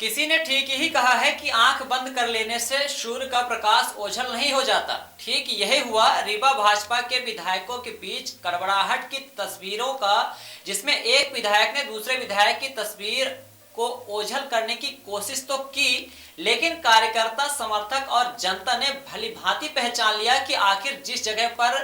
किसी ने ठीक ही कहा है कि आंख बंद कर लेने से सूर्य का प्रकाश ओझल नहीं हो जाता। ठीक यही हुआ रीवा भाजपा के विधायकों के बीच कड़वड़ाहट की तस्वीरों का, जिसमें एक विधायक ने दूसरे विधायक की तस्वीर को ओझल करने की कोशिश तो की, लेकिन कार्यकर्ता, समर्थक और जनता ने भली भांति पहचान लिया कि आखिर जिस जगह पर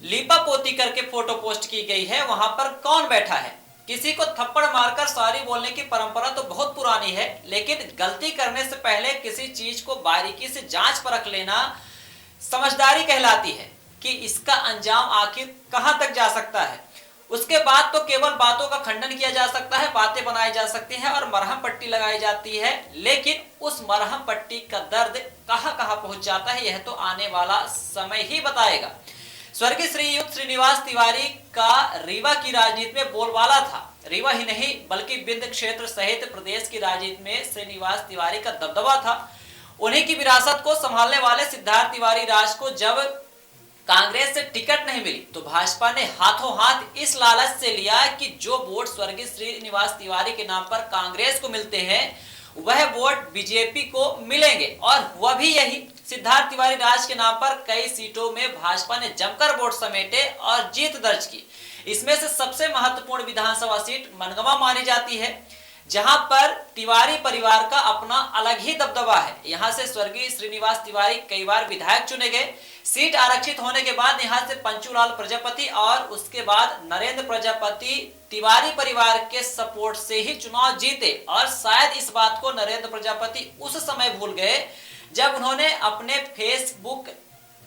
लीपा पोती करके फोटो पोस्ट की गई है वहां पर कौन बैठा है। किसी को थप्पड़ मारकर सॉरी बोलने की परंपरा तो बहुत पुरानी है, लेकिन गलती करने से पहले किसी चीज को बारीकी से जांच परख लेना समझदारी कहलाती है कि इसका अंजाम आखिर कहां तक जा सकता है। उसके बाद तो केवल बातों का खंडन किया जा सकता है, बातें बनाई जा सकती हैं और मरहम पट्टी लगाई जाती है, लेकिन उस मरहम पट्टी का दर्द कहां कहां पहुंच जाता है यह तो आने वाला समय ही बताएगा। स्वर्गीय श्रीयुक्त श्रीनिवास तिवारी का रीवा की राजनीति में बोलबाला था। रीवा ही नहीं बल्कि विंध्य क्षेत्र सहित प्रदेश की राजनीति में श्रीनिवास तिवारी का दबदबा था। उन्हीं की विरासत को संभालने वाले सिद्धार्थ तिवारी राज को जब कांग्रेस से टिकट नहीं मिली तो भाजपा ने हाथों हाथ इस लालच से लिया कि जो वोट स्वर्गीय श्रीनिवास तिवारी के नाम पर कांग्रेस को मिलते हैं वह वोट बीजेपी को मिलेंगे, और वह भी यही। सिद्धार्थ तिवारी राज के नाम पर कई सीटों में भाजपा ने जमकर वोट समेटे और जीत दर्ज की। इसमें से सबसे महत्वपूर्ण विधानसभा सीट मनगवा मानी जाती है, जहां पर तिवारी परिवार का अपना अलग ही दबदबा है। यहां से स्वर्गीय श्रीनिवास तिवारी कई बार विधायक चुने गए। सीट आरक्षित होने के बाद यहां से पंचूलाल प्रजापति और उसके बाद नरेंद्र प्रजापति तिवारी परिवार के सपोर्ट से ही चुनाव जीते, और शायद इस बात को नरेंद्र प्रजापति उस समय भूल गए जब उन्होंने अपने फेसबुक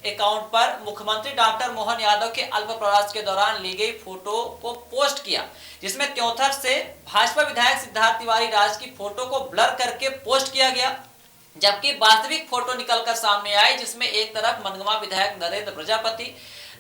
अकाउंट पर मुख्यमंत्री डॉक्टर मोहन यादव के अल्पप्रवास के दौरान ली गई फोटो को पोस्ट किया, जिसमें त्योंथर से भाजपा विधायक सिद्धार्थ तिवारी राज की फोटो को ब्लर करके पोस्ट किया गया, जबकि वास्तविक फोटो निकलकर सामने आई जिसमें एक तरफ मनगवा विधायक नरेंद्र प्रजापति,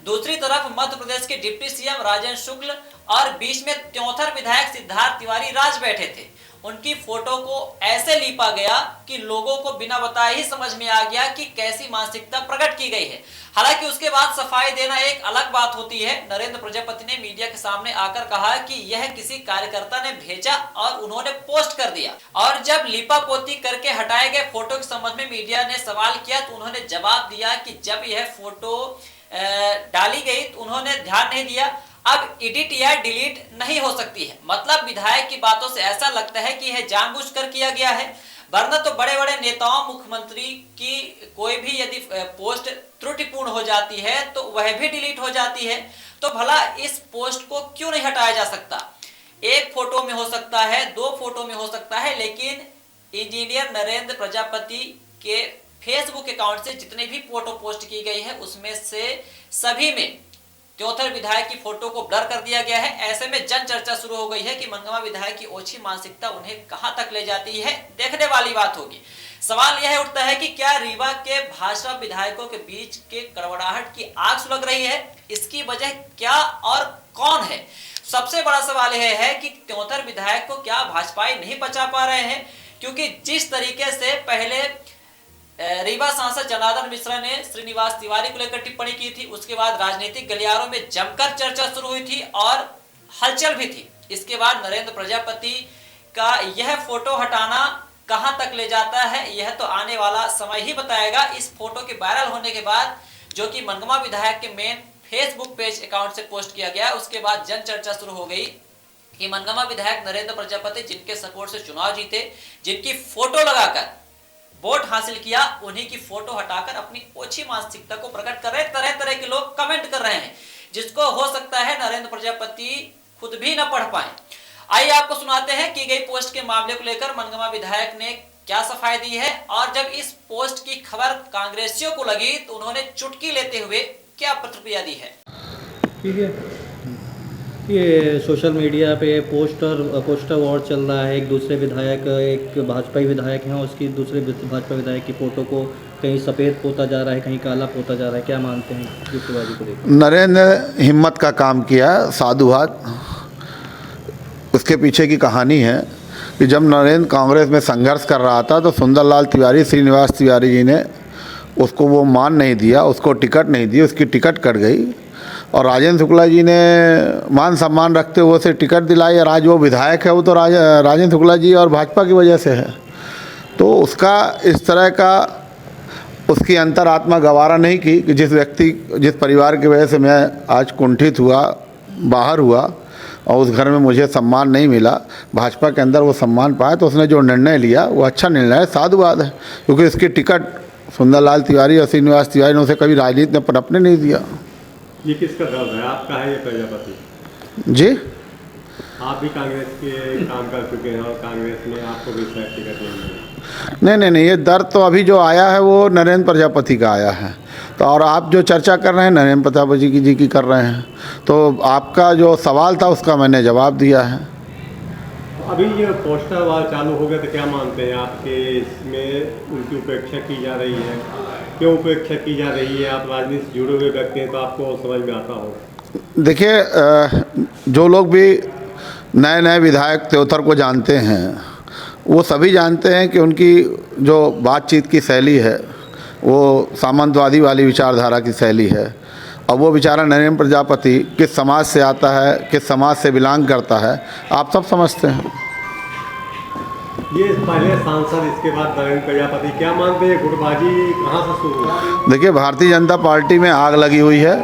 दूसरी तरफ मध्य प्रदेश के डिप्टी सीएम राजेंद्र शुक्ल और बीच में त्योंथर विधायक सिद्धार्थ तिवारी राज बैठे थे। उनकी फोटो को ऐसे लीपा गया कि लोगों को बिना बताए ही समझ में आ गया कि कैसी मानसिकता प्रकट की गई है। हालांकि उसके बाद सफाई देना एक अलग बात होती है। नरेंद्र प्रजापति ने मीडिया के सामने आकर कहा कि यह किसी कार्यकर्ता ने भेजा और उन्होंने पोस्ट कर दिया, और जब लीपा पोती करके हटाए गए फोटो के संबंध में मीडिया ने सवाल किया तो उन्होंने जवाब दिया कि जब यह फोटो डाली गई तो उन्होंने ध्यान नहीं दिया, अब एडिट या डिलीट नहीं हो सकती है। मतलब विधायक की बातों से ऐसा लगता है कि यह जानबूझकर किया गया है, वरना तो बड़े बड़े नेताओं, मुख्यमंत्री की कोई भी यदि पोस्ट त्रुटिपूर्ण हो जाती है तो वह भी डिलीट हो जाती है। तो भला इस पोस्ट को क्यों नहीं हटाया जा सकता? एक फोटो में हो सकता है, दो फोटो में हो सकता है, लेकिन इंजीनियर नरेंद्र प्रजापति के फेसबुक अकाउंट से जितने भी फोटो पोस्ट की गई है उसमें से सभी में त्योंथर विधायक की फोटो को ब्लर कर दिया गया है। ऐसे में जन चर्चा शुरू हो गई है कि मनगवा विधायक की ओछी मानसिकता उन्हें कहां तक ले जाती है, देखने वाली बात होगी। सवाल यह उठता है कि क्या रीवा के भाजपा विधायकों के बीच के कड़वड़ाहट की आग सुलग रही है? इसकी वजह क्या और कौन है? सबसे बड़ा सवाल यह है कि त्योंथर विधायक को क्या भाजपाई नहीं बचा पा रहे हैं, क्योंकि जिस तरीके से पहले रीवा सांसद जनार्दन मिश्रा ने श्रीनिवास तिवारी को लेकर टिप्पणी की थी, उसके बाद राजनीतिक गलियारों में जमकर चर्चा शुरू हुई थी और हलचल भी थी। इसके बाद नरेंद्र प्रजापति का यह फोटो हटाना कहां तक ले जाता है यह तो आने वाला समय ही बताएगा। इस फोटो के वायरल होने के बाद, जो कि मनगवा विधायक के मेन फेसबुक पेज अकाउंट से पोस्ट किया गया, उसके बाद जन चर्चा शुरू हो गई कि मनगवा विधायक नरेंद्र प्रजापति जिनके सपोर्ट से चुनाव जीते, जिनकी फोटो लगाकर वोट हासिल किया, उन्हीं की फोटो हटाकर अपनी ओछी मानसिकता को प्रकट कर रहे। तरह तरह के लोग कमेंट कर रहे हैं, जिसको हो सकता है नरेंद्र प्रजापति खुद भी न पढ़ पाए। आइए आपको सुनाते हैं की गई पोस्ट के मामले को लेकर मनगवा विधायक ने क्या सफाई दी है, और जब इस पोस्ट की खबर कांग्रेसियों को लगी तो उन्होंने चुटकी लेते हुए क्या प्रतिक्रिया दी है। ठीक है, ये सोशल मीडिया पे पोस्टर वॉर चल रहा है। एक दूसरे विधायक, एक भाजपाई विधायक हैं, उसकी दूसरे भाजपा विधायक की फ़ोटो को कहीं सफ़ेद पोता जा रहा है, कहीं काला पोता जा रहा है। क्या मानते हैं युक्तिवादी को लेकर? नरेंद्र हिम्मत का काम किया, साधुवाद। उसके पीछे की कहानी है कि जब नरेंद्र कांग्रेस में संघर्ष कर रहा था तो सुंदरलाल तिवारी, श्रीनिवास तिवारी जी ने उसको वो मान नहीं दिया, उसको टिकट नहीं दी, उसकी टिकट कट गई, और राजेंद्र शुक्ला जी ने मान सम्मान रखते हुए उसे टिकट दिलाई, और आज वो विधायक है। वो तो राजेंद्र शुक्ला जी और भाजपा की वजह से है। तो उसका इस तरह का उसकी अंतरात्मा गवारा नहीं की कि जिस परिवार की वजह से मैं आज कुंठित हुआ, बाहर हुआ और उस घर में मुझे सम्मान नहीं मिला, भाजपा के अंदर वो सम्मान पाया, तो उसने जो निर्णय लिया वो अच्छा निर्णय है, साधुवाद है। क्योंकि इसकी टिकट सुंदरलाल तिवारी और श्रीनिवास तिवारी ने उसे कभी राजनीति में पनपने नहीं दिया। ये किसका दर्द है? आपका है ये प्रजापति? जी, आप भी कांग्रेस के काम कर चुके हैं और कांग्रेस में आपको भी शायद टिकट नहीं मिली। नहीं, ये दर्द तो अभी जो आया है वो नरेंद्र प्रजापति का आया है। तो और आप जो चर्चा कर रहे हैं नरेंद्र प्रजापति जी की कर रहे हैं, तो आपका जो सवाल था उसका मैंने जवाब दिया है। अभी ये पोस्टर वार चालू हो गया, तो क्या मानते हैं आपके इसमें उनकी उपेक्षा की जा रही है? क्यों उपेक्षा की जा रही है? आप राजनीति से जुड़े हुए व्यक्ति हैं तो आपको समझ में आता होगा। देखिए, जो लोग भी नए विधायक त्योथर को जानते हैं वो सभी जानते हैं कि उनकी जो बातचीत की शैली है वो सामंतवादी वाली विचारधारा की शैली है। अब वो बेचारा नरेंद्र प्रजापति किस समाज से आता है, किस समाज से बिलोंग करता है, आप सब समझते हैं। ये पहले सांसद, इसके बाद नरेंद्र प्रजापति, क्या मानते हैं गुटबाजी कहाँ से शुरू हुई? देखिए, भारतीय जनता पार्टी में आग लगी हुई है।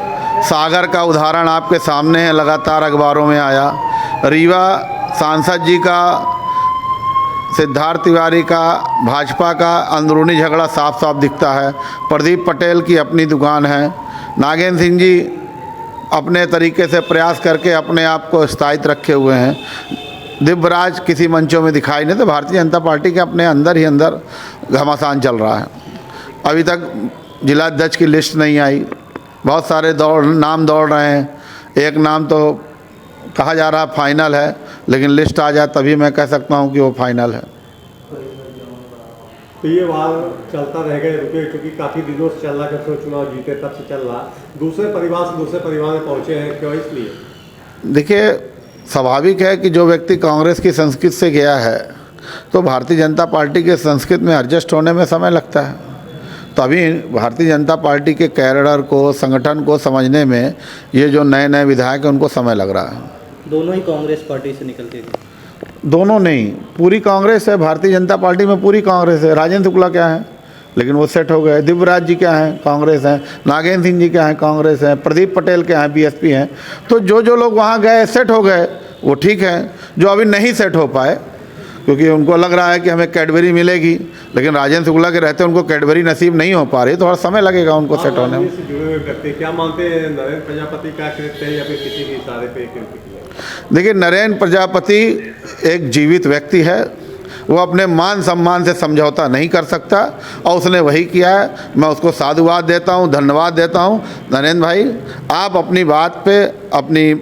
सागर का उदाहरण आपके सामने है, लगातार अखबारों में आया। रीवा सांसद जी का, सिद्धार्थ तिवारी का, भाजपा का अंदरूनी झगड़ा साफ साफ दिखता है। प्रदीप पटेल की अपनी दुकान है। नागेंद्र सिंह जी अपने तरीके से प्रयास करके अपने आप को स्थायित्व रखे हुए हैं। दिव्यराज किसी मंचों में दिखाई नहीं, तो भारतीय जनता पार्टी के अपने अंदर ही अंदर घमासान चल रहा है। अभी तक जिलाध्यक्ष की लिस्ट नहीं आई, बहुत सारे नाम दौड़ रहे हैं। एक नाम तो कहा जा रहा फाइनल है, लेकिन लिस्ट आ जाए तभी मैं कह सकता हूं कि वो फाइनल है। तो ये वार चलता रहेगा, रुके? क्योंकि काफ़ी दिनों से चल रहा, जब से चुनाव जीते तब से चल रहा। दूसरे परिवार से दूसरे परिवार में पहुँचे हैं, क्यों? इसलिए देखिए, स्वाभाविक है कि जो व्यक्ति कांग्रेस की संस्कृति से गया है तो भारतीय जनता पार्टी के संस्कृति में एडजस्ट होने में समय लगता है। तो अभी भारतीय जनता पार्टी के कैडर को, संगठन को समझने में ये जो नए विधायक हैं उनको समय लग रहा है। दोनों ही कांग्रेस पार्टी से निकलते थे? दोनों नहीं, पूरी कांग्रेस है। भारतीय जनता पार्टी में पूरी कांग्रेस है। राजेंद्र शुक्ला क्या है, लेकिन वो सेट हो गए। दिव्यराज जी क्या हैं, कांग्रेस हैं। नागेंद्र सिंह जी क्या हैं, कांग्रेस हैं। प्रदीप पटेल क्या हैं, बीएसपी हैं। तो जो लोग वहाँ गए, सेट हो गए, वो ठीक है। जो अभी नहीं सेट हो पाए क्योंकि उनको लग रहा है कि हमें कैडबरी मिलेगी, लेकिन राजेंद्र शुक्ला के रहते उनको कैडबरी नसीब नहीं हो पा रही, थोड़ा समय लगेगा उनको सेट होने में। जुड़े हुए व्यक्ति क्या मानते हैं, नरेंद्र प्रजापति का कृत्य है या फिर किसी के इशारे पे कृत्य किया? देखिए, नरेंद्र प्रजापति एक जीवित व्यक्ति है। वो अपने मान सम्मान से समझौता नहीं कर सकता और उसने वही किया है। मैं उसको साधुवाद देता हूँ, धन्यवाद देता हूँ। नरेंद्र भाई, आप अपनी बात पे अपनी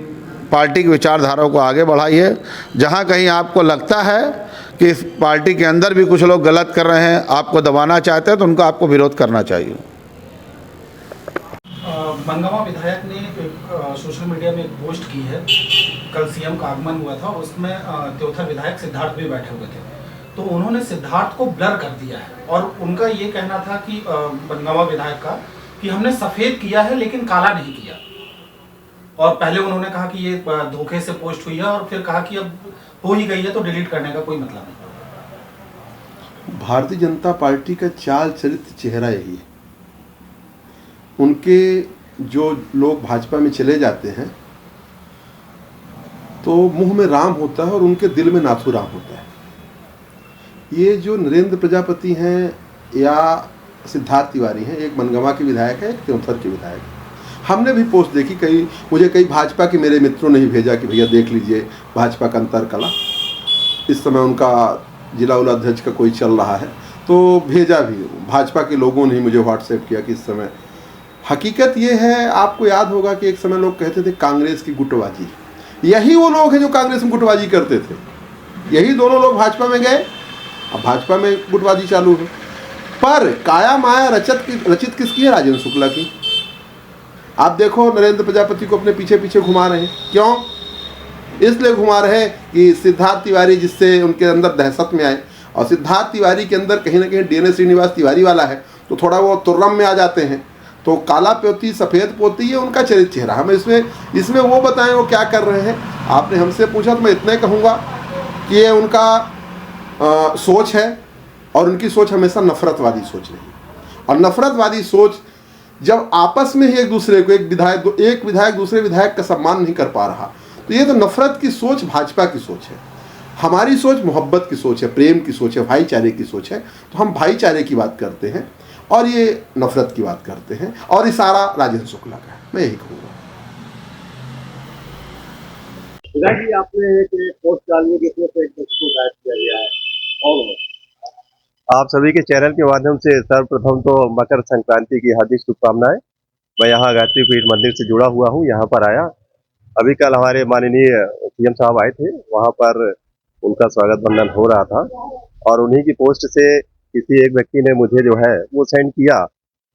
पार्टी की विचारधारा को आगे बढ़ाइए। जहाँ कहीं आपको लगता है कि इस पार्टी के अंदर भी कुछ लोग गलत कर रहे हैं, आपको दबाना चाहते हैं, तो उनका आपको विरोध करना चाहिए। बनगांव विधायक ने एक सोशल मीडिया में एक पोस्ट की है, कल सीएम का आगमन हुआ था, उसमें त्योथर विधायक सिद्धार्थ भी बैठे हुए थे, तो उन्होंने सिद्धार्थ को ब्लर कर दिया है और उनका ये कहना था कि बनगांव विधायक का कि हमने सफ़ेद किया है लेकिन काला नहीं किया। और पहले उन्होंने कहा कि ये धोखे से पोस्ट हुई है और फिर कहा कि अब हो ही गई है तो डिलीट करने का कोई मतलब नहीं। भारतीय जनता पार्टी का चाल चरित्र चेहरा यही है। उनके जो लोग भाजपा में चले जाते हैं तो मुंह में राम होता है और उनके दिल में नाथूराम होता है। ये जो नरेंद्र प्रजापति हैं या सिद्धार्थ तिवारी हैं, एक बनगांव के विधायक है, एक त्योंथर के विधायक है। हमने भी पोस्ट देखी, मुझे कई भाजपा के मेरे मित्रों ने ही भेजा कि भैया देख लीजिए भाजपा का अंतर कला। इस समय उनका जिला अध्यक्ष का कोई चल रहा है, तो भेजा भी। भाजपा के लोगों ने ही मुझे व्हाट्सएप किया कि इस समय हकीकत ये है। आपको याद होगा कि एक समय लोग कहते थे कांग्रेस की गुटबाजी। यही वो लोग हैं जो कांग्रेस में गुटबाजी करते थे। यही दोनों लोग भाजपा में गए, अब भाजपा में गुटबाजी चालू है। पर काया माया रचित किसकी है? राजेंद्र शुक्ला की। आप देखो, नरेंद्र प्रजापति को अपने पीछे पीछे घुमा रहे हैं। क्यों? इसलिए घुमा रहे हैं कि सिद्धार्थ तिवारी जिससे उनके अंदर दहशत में आए, और सिद्धार्थ तिवारी के अंदर कहीं ना कहीं डीएनए श्रीनिवास तिवारी वाला है, तो थोड़ा वो तुर्रम में आ जाते हैं। तो काला पोती सफ़ेद पोती, ये उनका चरित्र चेहरा। हम इसमें वो बताएं वो क्या कर रहे हैं। आपने हमसे पूछा तो मैं इतना कहूँगा कि ये उनका सोच है और उनकी सोच हमेशा नफरतवादी सोच रही। और नफरतवादी सोच जब आपस में ही एक दूसरे को एक विधायक दूसरे विधायक का सम्मान नहीं कर पा रहा, तो ये तो नफरत की सोच भाजपा की सोच है। हमारी सोच मोहब्बत की सोच है, प्रेम की सोच है, भाईचारे की सोच है। तो हम भाईचारे की बात करते हैं और ये नफरत की बात करते हैं, और इशारा राजेंद्र शुक्ला का है, मैं यही कहूँगा। जी आपने एक पोस्ट डाली है जिसमें से एक व्यक्ति को गायब किया गया है, और आप सभी के चैनल के माध्यम से सर्वप्रथम तो मकर संक्रांति की हार्दिक शुभकामनाएं। मैं यहाँ गायत्री पीठ मंदिर से जुड़ा हुआ हूँ, यहाँ पर आया। अभी कल हमारे माननीय सीएम साहब आए थे, वहाँ पर उनका स्वागत बंधन हो रहा था, और उन्हीं की पोस्ट से किसी एक व्यक्ति ने मुझे जो है वो सेंड किया,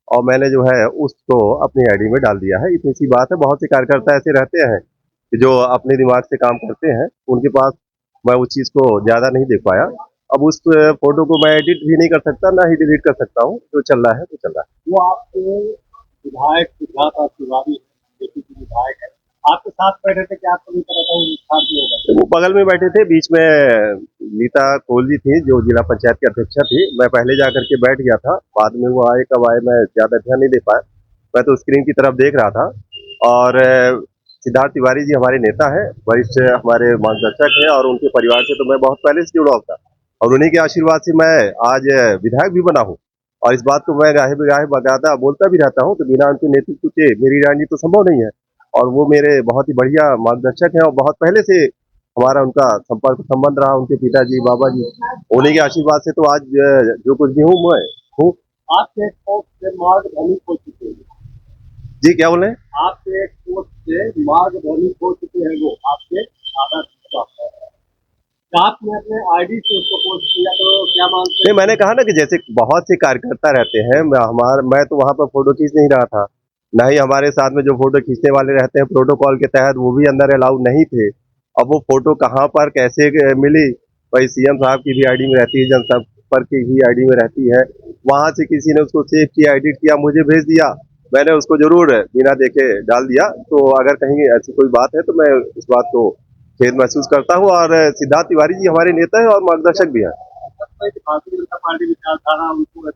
और मैंने जो है उसको अपनी आईडी में डाल दिया है। इतनी सी बात है। बहुत से कार्यकर्ता ऐसे रहते हैं कि जो अपने दिमाग से काम करते हैं, उनके पास मैं उस चीज़ को ज़्यादा नहीं देख पाया। अब उस फोटो को मैं एडिट भी नहीं कर सकता, ना ही डिलीट कर सकता हूँ। जो चल रहा है वो चल रहा है। वो आपके विधायक सिद्धार्थ तिवारी विधायक है, आपके साथ बैठे थे, क्या आपको नहीं पता था वो विधायक होगा? वो बगल में बैठे थे, बीच में नीता कोल जी थी जो जिला पंचायत की अध्यक्षा थी। मैं पहले जाकर के बैठ गया था, बाद में वो आए, कब आए मैं ज़्यादा ध्यान नहीं दे पाया। मैं तो स्क्रीन की तरफ देख रहा था। और सिद्धार्थ तिवारी जी हमारे नेता हैं, वरिष्ठ हमारे मार्गदर्शक हैं, और उनके परिवार से तो मैं बहुत पहले से जुड़ा था, और उन्हीं के आशीर्वाद से मैं आज विधायक भी बना हूँ। और इस बात को मैं गाहे बगाहे बकायदा बोलता भी रहता हूँ कि बिना उनके नेतृत्व के मेरी राजनीति तो संभव नहीं है। और वो मेरे बहुत ही बढ़िया मार्गदर्शक हैं, और बहुत पहले से हमारा उनका संपर्क संबंध रहा। उनके पिताजी, बाबा जी, उन्हीं के आशीर्वाद से तो आज जो कुछ भी हूँ मैं हूँ। आपके पोस्ट से मार्ग धनी हो चुके हैं जी, क्या बोले? आपके पोस्ट से मार्ग धनी हो चुके हैं वो आपके आधार। आपने अपने आईडी से उसको पोस्ट किया, तो क्या मानते हैं? नहीं, मैंने कहा ना कि जैसे बहुत से कार्यकर्ता रहते हैं, मैं तो वहाँ पर फोटो खींच नहीं रहा था, ना ही हमारे साथ में जो फोटो खींचने वाले रहते हैं प्रोटोकॉल के तहत वो भी अंदर अलाउड नहीं थे। अब वो फोटो कहाँ पर कैसे मिली, भाई सीएम साहब की भी आईडी में रहती है, जनसंपर्क की भी आईडी में रहती है, वहाँ से किसी ने उसको सेव किया, एडिट किया, मुझे भेज दिया, मैंने उसको जरूर बिना देखे डाल दिया। तो अगर कहीं ऐसी कोई बात है तो मैं इस बात को खेद महसूस करता हूँ। और सिद्धार्थ तिवारी जी हमारे नेता है और मार्गदर्शक भी हैं। भारतीय जनता पार्टी विचारधारा उनको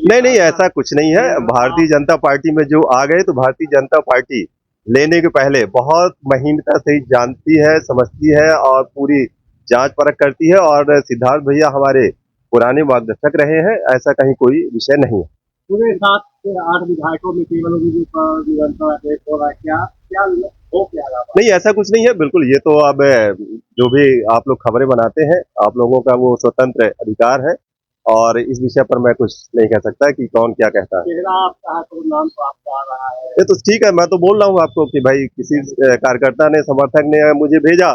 नहीं, ऐसा कुछ नहीं है। भारतीय जनता पार्टी में जो आ गए, तो भारतीय जनता पार्टी लेने के पहले बहुत महीनता से जानती है, समझती है, और पूरी जांच परख करती है। और सिद्धार्थ भैया हमारे पुराने मार्गदर्शक रहे हैं, ऐसा कहीं कोई विषय नहीं है। पूरे 7 से 8 विधायकों में केवल निरंतर अटैक हो रहा है, क्या हो क्या रहा? नहीं, ऐसा कुछ नहीं है, बिल्कुल। ये तो अब जो भी आप लोग खबरें बनाते हैं, आप लोगों का वो स्वतंत्र अधिकार है, और इस विषय पर मैं कुछ नहीं कह सकता कि कौन क्या कहता है। चेहरा आपका तो नाम तो आपका आ रहा है। ये तो ठीक है, मैं तो बोल रहा हूँ आपको कि भाई किसी कार्यकर्ता ने, समर्थक ने मुझे भेजा,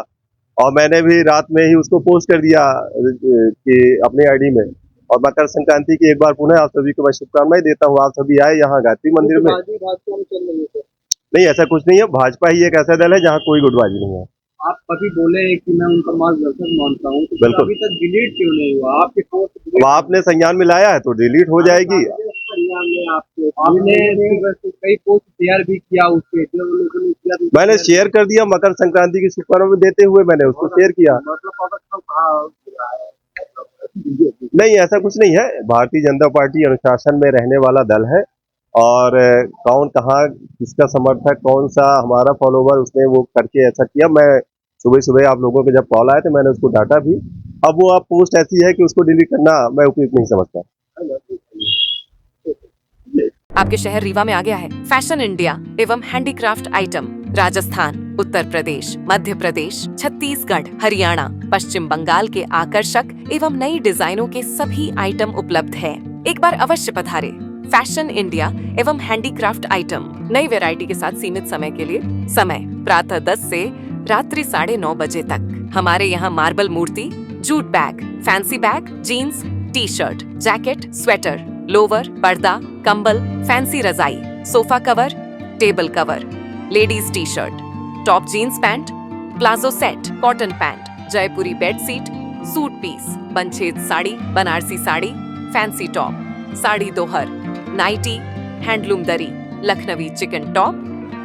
और मैंने भी रात में ही उसको पोस्ट कर दिया कि अपनी आईडी में। और मकर संक्रांति की एक बार पुनः आप सभी को मैं शुभकामनाएं देता हूँ। आप सभी आए यहाँ गायत्री मंदिर में। नहीं, ऐसा कुछ नहीं है। भाजपा ही एक ऐसा दल है जहाँ कोई गुटबाजी नहीं है। आप कभी बोले कि मैं उनका मार्गदर्शक मानता हूँ, तो बिल्कुल। अभी तक डिलीट क्यों नहीं हुआ आपके पोस्ट? अब आपने संज्ञान में लाया है तो डिलीट हो जाएगी। आपने कई पोस्ट शेयर भी किया उसके, जो लोगों ने किया मैंने शेयर कर दिया, मकर संक्रांति की शुभकामनाएं देते हुए मैंने उसको शेयर किया। नहीं, ऐसा कुछ नहीं है। भारतीय जनता पार्टी अनुशासन में रहने वाला दल है, और कौन कहाँ किसका समर्थक, कौन सा हमारा फॉलोवर, उसने वो करके ऐसा किया। मैं सुबह आप लोगों के जब कॉल आए तो मैंने उसको डाटा भी। अब वो आप पोस्ट ऐसी है कि उसको डिलीट करना मैं उपयुक्त नहीं समझता। आपके शहर रीवा में आ गया है फैशन इंडिया एवं हैंडीक्राफ्ट आइटम। राजस्थान, उत्तर प्रदेश, मध्य प्रदेश, छत्तीसगढ़, हरियाणा, पश्चिम बंगाल के आकर्षक एवं नई डिजाइनों के सभी आइटम उपलब्ध है। एक बार अवश्य पधारे। फैशन इंडिया एवं हैंडीक्राफ्ट आइटम, नई वैरायटी के साथ सीमित समय के लिए। समय प्रातः 10 से रात्रि 9:30 बजे तक। हमारे यहाँ मार्बल मूर्ति, jute bag, fancy bag, jeans, T shirt, jacket, sweater, lower, पर्दा, कंबल, फैंसी रजाई, sofa cover, table cover, ladies T shirt, top jeans pant, palazzo set, cotton pant, Jaipuri bed sheet, suit piece, बनछेद साड़ी, बनारसी साड़ी, फैंसी टॉप, साड़ी दोहर, nighty, handloom दरी, Lucknowi chikan top,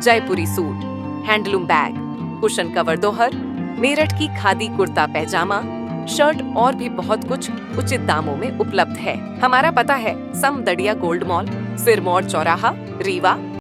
Jaipuri suit, handloom bag, cushion cover दोहर, मेरठ की खादी कुर्ता पैजामा, shirt और भी बहुत कुछ उचित दामों में उपलब्ध है। हमारा पता है समदड़िया गोल्ड मॉल, सिरमौर चौराहा, रीवा।